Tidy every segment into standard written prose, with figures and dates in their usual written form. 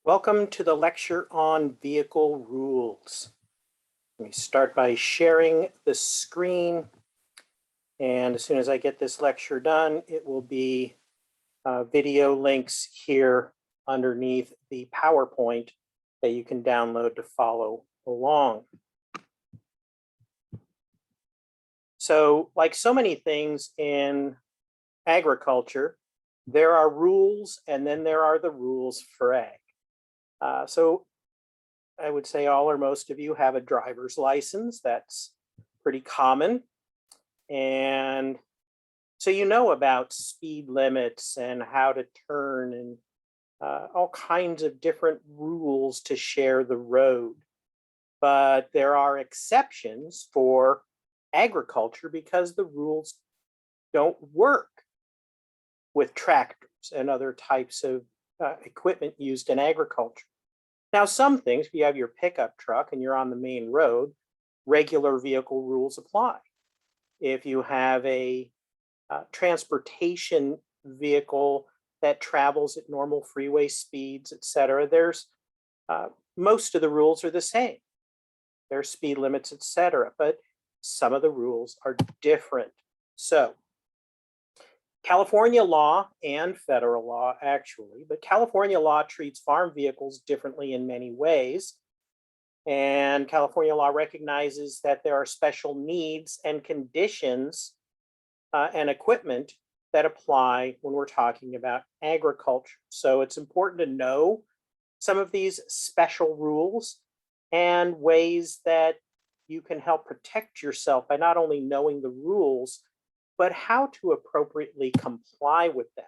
Welcome to the lecture on vehicle rules. Let me start by sharing the screen. And as soon as I get this lecture done, it will be video links here underneath the PowerPoint that you can download to follow along. So, like so many things in agriculture, there are rules and then there are the rules for ag. So I would say all or most of you have a driver's license. That's pretty common. And so you know about speed limits and how to turn and all kinds of different rules to share the road. But there are exceptions for agriculture because the rules don't work with tractors and other types of equipment used in agriculture. Now, some things, if you have your pickup truck and you're on the main road, regular vehicle rules apply. If you have a transportation vehicle that travels at normal freeway speeds, et cetera, there's most of the rules are the same. There's speed limits, et cetera, but some of the rules are different. So California law and federal law, actually, but California law treats farm vehicles differently in many ways. And California law recognizes that there are special needs and conditions and equipment that apply when we're talking about agriculture. So it's important to know some of these special rules and ways that you can help protect yourself by not only knowing the rules, but how to appropriately comply with them.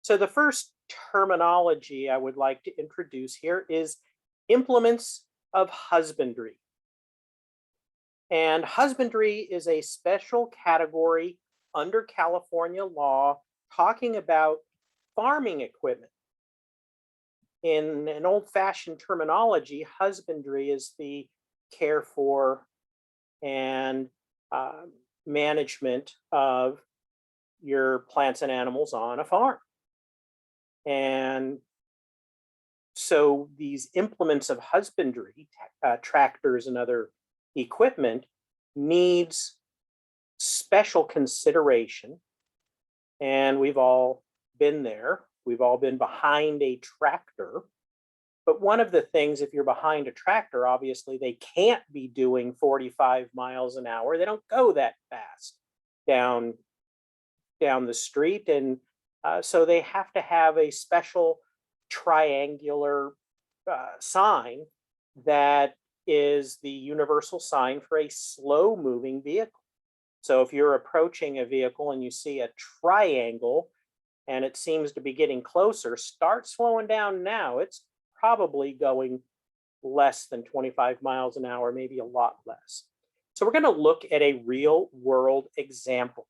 So the first terminology I would like to introduce here is implements of husbandry. And husbandry is a special category under California law talking about farming equipment. In an old-fashioned terminology, husbandry is the care for and management of your plants and animals on a farm. And so these implements of husbandry, tractors and other equipment, needs special consideration. And we've all been there. We've all been behind a tractor. But one of the things, if you're behind a tractor, obviously they can't be doing 45 miles an hour. They don't go that fast down the street. And so they have to have a special triangular sign that is the universal sign for a slow moving vehicle. So if you're approaching a vehicle and you see a triangle and it seems to be getting closer, start slowing down now. It's probably going less than 25 miles an hour, maybe a lot less. So we're going to look at a real world example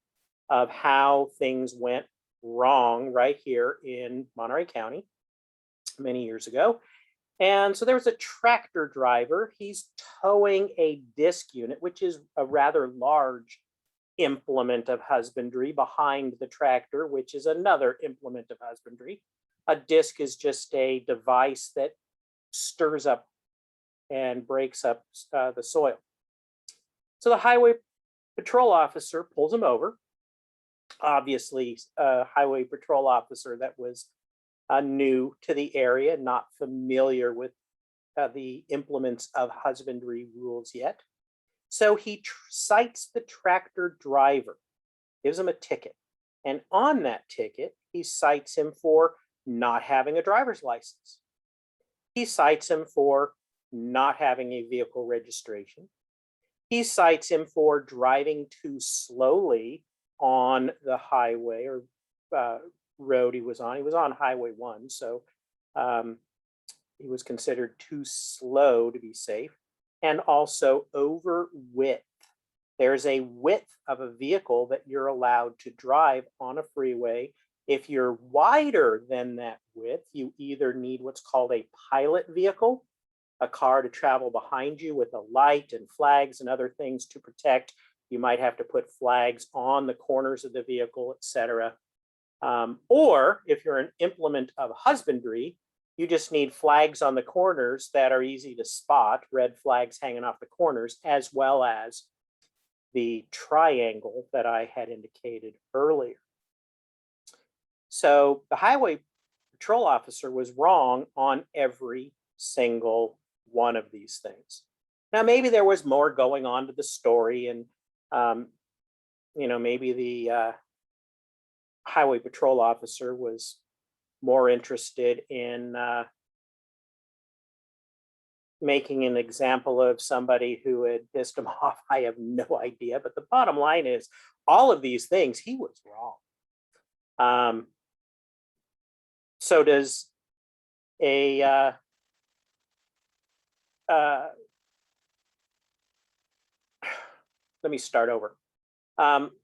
of how things went wrong right here in Monterey County many years ago. And so there was a tractor driver. He's towing a disc unit, which is a rather large implement of husbandry behind the tractor, which is another implement of husbandry. A disc is just a device that stirs up and breaks up the soil. So the highway patrol officer pulls him over. Obviously, a highway patrol officer that was new to the area, not familiar with the implements of husbandry rules yet. So he cites the tractor driver, gives him a ticket. And on that ticket, he cites him for not having a driver's license. He cites him for not having a vehicle registration. He cites him for driving too slowly on the highway or road he was on. He was on Highway 1, so he was considered too slow to be safe. And also over width. There's a width of a vehicle that you're allowed to drive on a freeway. If you're wider than that width, you either need what's called a pilot vehicle, a car to travel behind you with a light and flags and other things to protect. You might have to put flags on the corners of the vehicle, etc. Or if you're an implement of husbandry, You just need flags on the corners that are easy to spot, red flags hanging off the corners, as well as the triangle that I had indicated earlier. So the highway patrol officer was wrong on every single one of these things. Now, maybe there was more going on to the story, and maybe the highway patrol officer was more interested in making an example of somebody who had pissed him off. I have no idea. But the bottom line is, all of these things, he was wrong. So does a let me start over.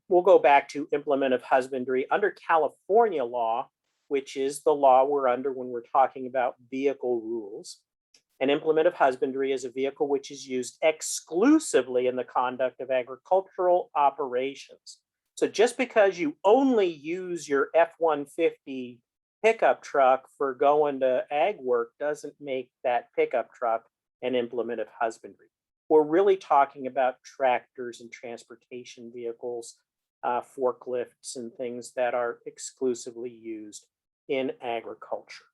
We'll go back to implement of husbandry under California law, which is the law we're under when we're talking about vehicle rules. An implement of husbandry is a vehicle which is used exclusively in the conduct of agricultural operations. So just because you only use your F-150 pickup truck for going to ag work doesn't make that pickup truck an implement of husbandry. We're really talking about tractors and transportation vehicles, forklifts, and things that are exclusively used in agriculture.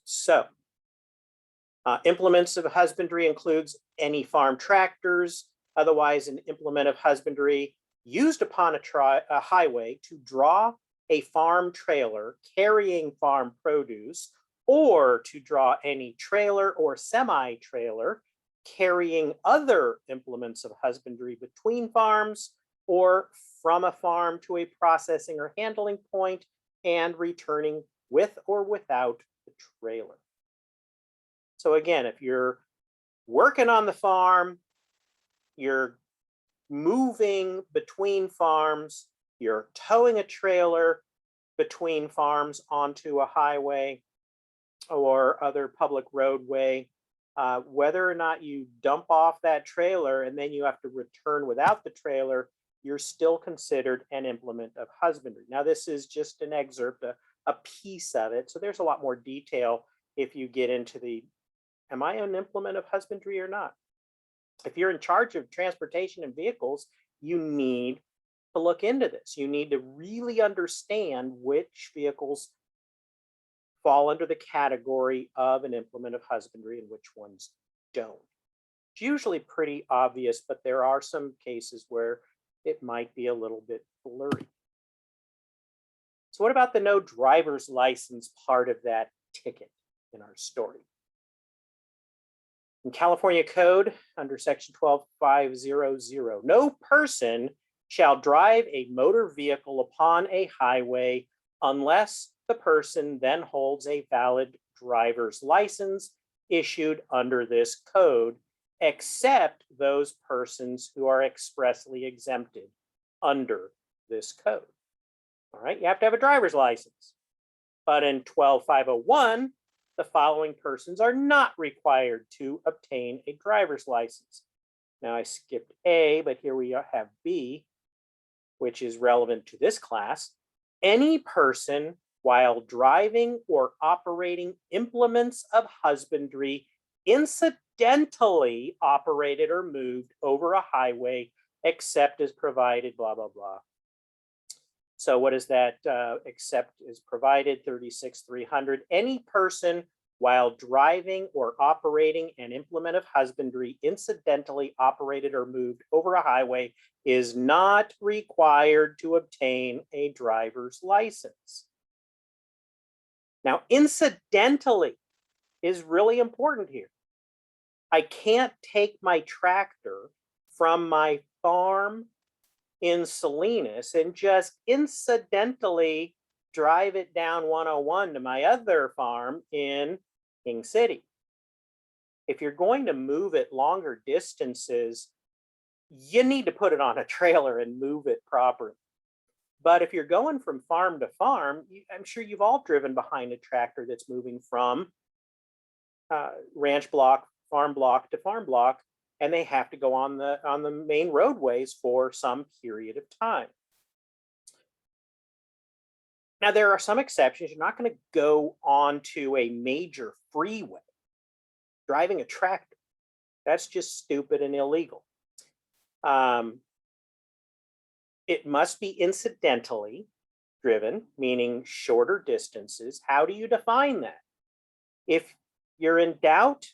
So, implements of husbandry includes any farm tractors, otherwise an implement of husbandry used upon a highway to draw a farm trailer carrying farm produce, or to draw any trailer or semi-trailer carrying other implements of husbandry between farms or from a farm to a processing or handling point and returning with or without the trailer. So again, if you're working on the farm, you're moving between farms, you're towing a trailer between farms onto a highway or other public roadway, whether or not you dump off that trailer and then you have to return without the trailer, you're still considered an implement of husbandry. Now, this is just an excerpt, a piece of it. So there's a lot more detail if you get into the, am I an implement of husbandry or not? If you're in charge of transportation and vehicles, you need to look into this. You need to really understand which vehicles fall under the category of an implement of husbandry and which ones don't. It's usually pretty obvious, but there are some cases where it might be a little bit blurry. So what about the no driver's license part of that ticket in our story? In California Code, under Section 12500, no person shall drive a motor vehicle upon a highway unless the person then holds a valid driver's license issued under this code, except those persons who are expressly exempted under this code. All right, you have to have a driver's license. But in 12501, the following persons are not required to obtain a driver's license. Now I skipped A, but here we have B, which is relevant to this class. Any person while driving or operating implements of husbandry incidentally operated or moved over a highway except as provided, blah, blah, blah. So what is that? Except as provided, 36,300. Any person while driving or operating an implement of husbandry incidentally operated or moved over a highway is not required to obtain a driver's license. Now, incidentally is really important here. I can't take my tractor from my farm in Salinas and just incidentally drive it down 101 to my other farm in King City. If you're going to move it longer distances, you need to put it on a trailer and move it properly. But if you're going from farm to farm, I'm sure you've all driven behind a tractor that's moving from ranch block, farm block to farm block, and they have to go on the main roadways for some period of time. Now, there are some exceptions. You're not going to go onto a major freeway driving a tractor. That's just stupid and illegal. Um, it must be incidentally driven, meaning shorter distances. How do you define that? If you're in doubt,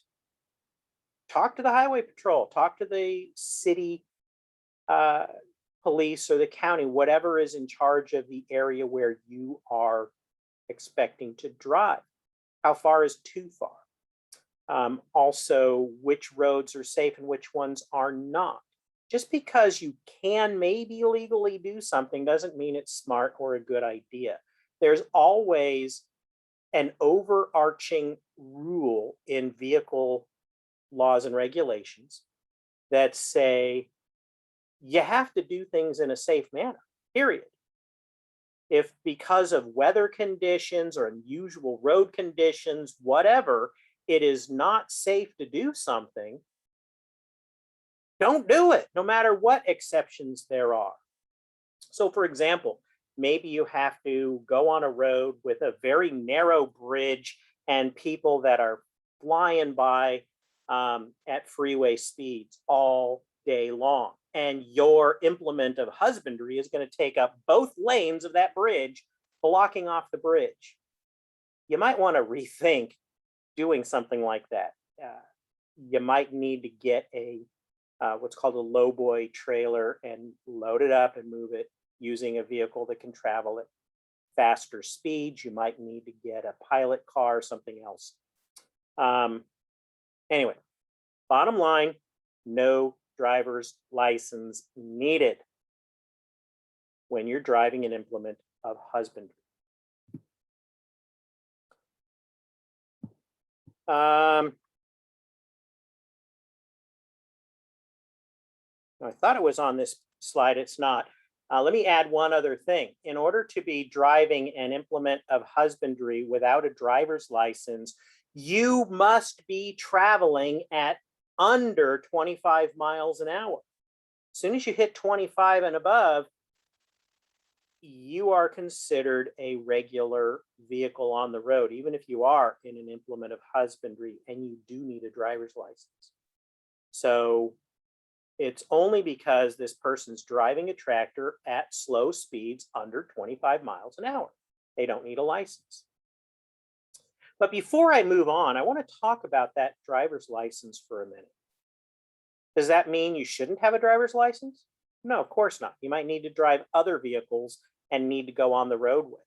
talk to the highway patrol, talk to the city uh, police or the county, whatever is in charge of the area where you are expecting to drive. How far is too far? Also, which roads are safe and which ones are not. Just because you can maybe legally do something doesn't mean it's smart or a good idea. There's always an overarching rule in vehicle laws and regulations that say you have to do things in a safe manner, period. If because of weather conditions or unusual road conditions, whatever, it is not safe to do something, don't do it, no matter what exceptions there are. So, for example, maybe you have to go on a road with a very narrow bridge and people that are flying by at freeway speeds all day long. And your implement of husbandry is going to take up both lanes of that bridge, blocking off the bridge. You might want to rethink doing something like that. You might need to get a what's called a lowboy trailer and load it up and move it using a vehicle that can travel at faster speeds. You might need to get a pilot car or something else. Anyway, bottom line, no driver's license needed when you're driving an implement of husbandry. I thought it was on this slide. It's not. Let me add one other thing. In order to be driving an implement of husbandry without a driver's license, you must be traveling at under 25 miles an hour. As soon as you hit 25 and above, you are considered a regular vehicle on the road, even if you are in an implement of husbandry and you do need a driver's license. So it's only because this person's driving a tractor at slow speeds under 25 miles an hour. They don't need a license. But before I move on, I want to talk about that driver's license for a minute. Does that mean you shouldn't have a driver's license? No, of course not. You might need to drive other vehicles and need to go on the roadway.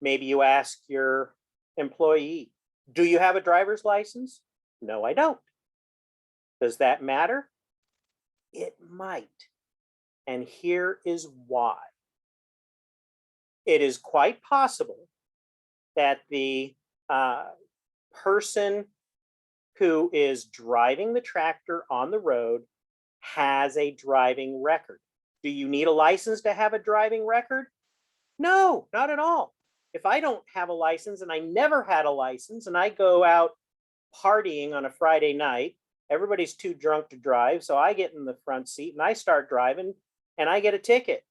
Maybe you ask your employee, do you have a driver's license? No, I don't. Does that matter? It might. And here is why. It is quite possible that the person who is driving the tractor on the road has a driving record. Do you need a license to have a driving record? No, not at all. If I don't have a license and I never had a license and I go out partying on a Friday night, everybody's too drunk to drive, so I get in the front seat and I start driving and I get a ticket.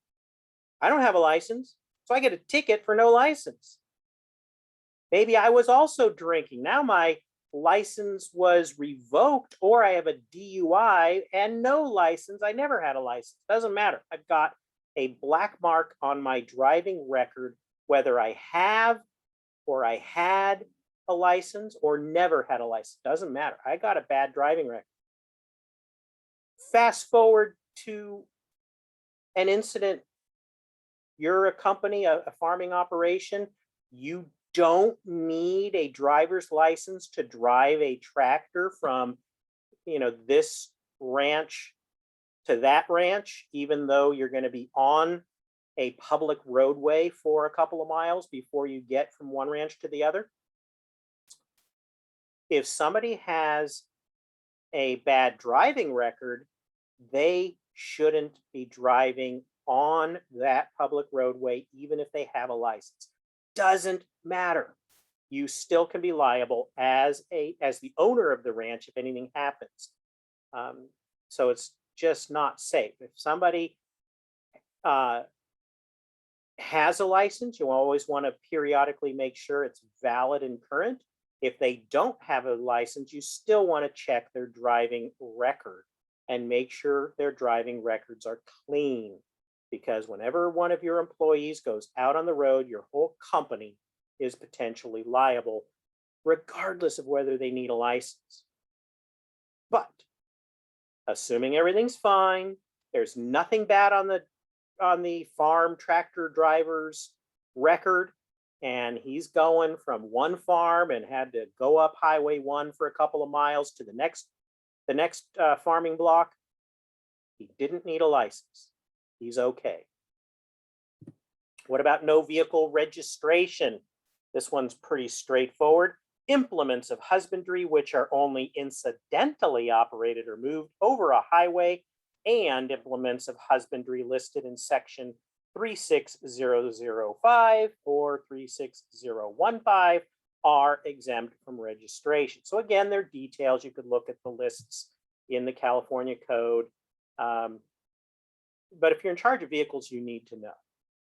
I don't have a license, so I get a ticket for no license. Maybe I was also drinking. Now my license was revoked, or I have a DUI and no license. I never had a license. Doesn't matter. I've got a black mark on my driving record, whether I have or I had a license or never had a license. Doesn't matter. I got a bad driving record. Fast forward to an incident. You're a company, a farming operation. You don't need a driver's license to drive a tractor from, this ranch to that ranch, even though you're going to be on a public roadway for a couple of miles before you get from one ranch to the other. If somebody has a bad driving record, they shouldn't be driving on that public roadway, even if they have a license. Doesn't matter. You still can be liable as the owner of the ranch if anything happens. So it's just not safe. If somebody has a license, you always want to periodically make sure it's valid and current. If they don't have a license, you still want to check their driving record and make sure their driving records are clean. Because whenever one of your employees goes out on the road, your whole company is potentially liable, regardless of whether they need a license. But assuming everything's fine, there's nothing bad on the farm tractor driver's record, and he's going from one farm and had to go up Highway 1 for a couple of miles to the next farming block. He didn't need a license. He's okay. What about no vehicle registration? This one's pretty straightforward. Implements of husbandry which are only incidentally operated or moved over a highway, and implements of husbandry listed in section 36005 or 36015 are exempt from registration. So again, they're details. You could look at the lists in the California Code. But if you're in charge of vehicles, you need to know.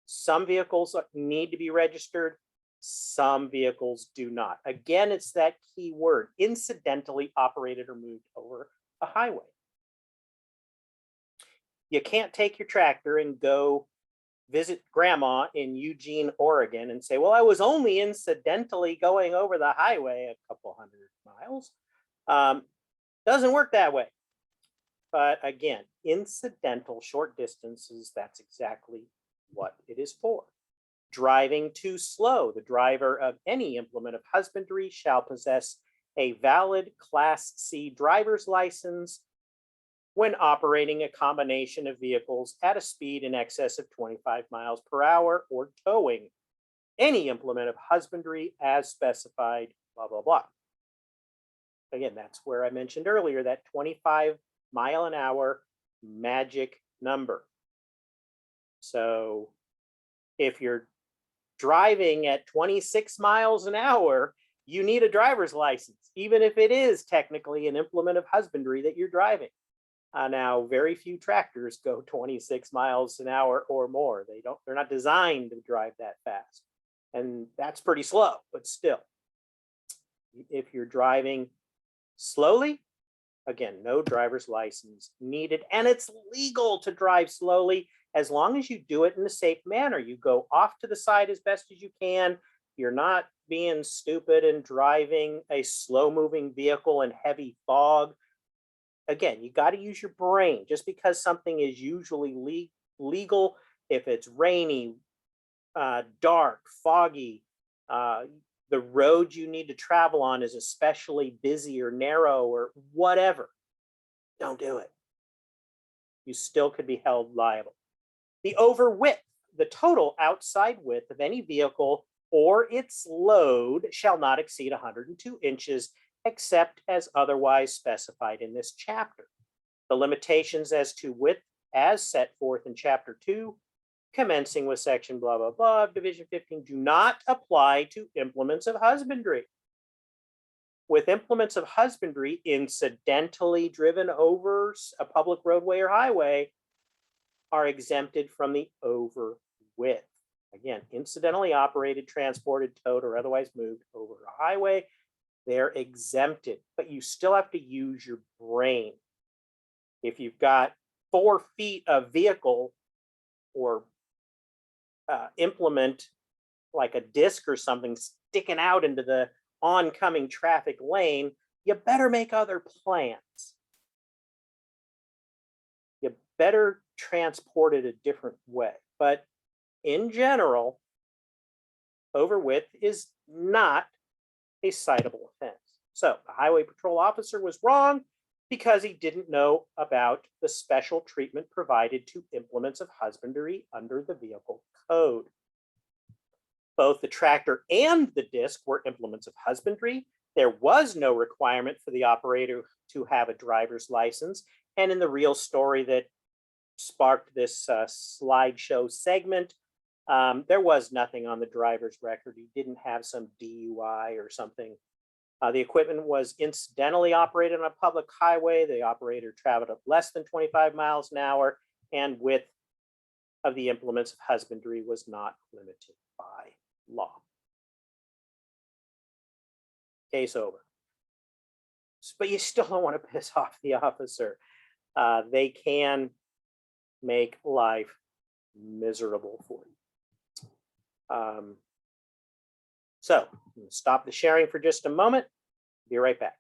Some vehicles need to be registered. Some vehicles do not. Again, it's that key word, incidentally operated or moved over a highway. You can't take your tractor and go visit grandma in Eugene, Oregon and say, well, I was only incidentally going over the highway a couple hundred miles. Doesn't work that way. But again, incidental short distances, that's exactly what it is for. Driving too slow. The driver of any implement of husbandry shall possess a valid Class C driver's license when operating a combination of vehicles at a speed in excess of 25 miles per hour or towing any implement of husbandry as specified, blah, blah, blah. Again, that's where I mentioned earlier that 25-mile-an-hour magic number. So if you're driving at 26 miles an hour, you need a driver's license, even if it is technically an implement of husbandry that you're driving. Now, very few tractors go 26 miles an hour or more. They're not designed to drive that fast. And that's pretty slow, but still, if you're driving slowly, again, no driver's license needed. And it's legal to drive slowly as long as you do it in a safe manner. You go off to the side as best as you can. You're not being stupid and driving a slow-moving vehicle in heavy fog. Again, you got to use your brain. Just because something is usually legal, if it's rainy, dark, foggy, the road you need to travel on is especially busy or narrow or whatever, don't do it. You still could be held liable. The over width, the total outside width of any vehicle or its load shall not exceed 102 inches, except as otherwise specified in this chapter. The limitations as to width as set forth in chapter 2, commencing with section blah, blah, blah, of division 15, do not apply to implements of husbandry. With implements of husbandry incidentally driven over a public roadway or highway are exempted from the over width. Again, incidentally operated, transported, towed, or otherwise moved over a highway, they're exempted, but you still have to use your brain. If you've got 4 feet of vehicle or implement like a disc or something sticking out into the oncoming traffic lane, you better make other plans. You better transport it a different way. But in general, over width is not a citable offense. So the highway patrol officer was wrong because he didn't know about the special treatment provided to implements of husbandry under the vehicle code. Both the tractor and the disc were implements of husbandry. There was no requirement for the operator to have a driver's license. And in the real story that sparked this slideshow segment, there was nothing on the driver's record. He didn't have some DUI or something. The equipment was incidentally operated on a public highway. The operator traveled at less than 25 miles an hour, and with of the implements of husbandry was not limited by law. Case over. But you still don't want to piss off the officer. They can make life miserable for you. So I'm gonna stop the sharing for just a moment. Be right back.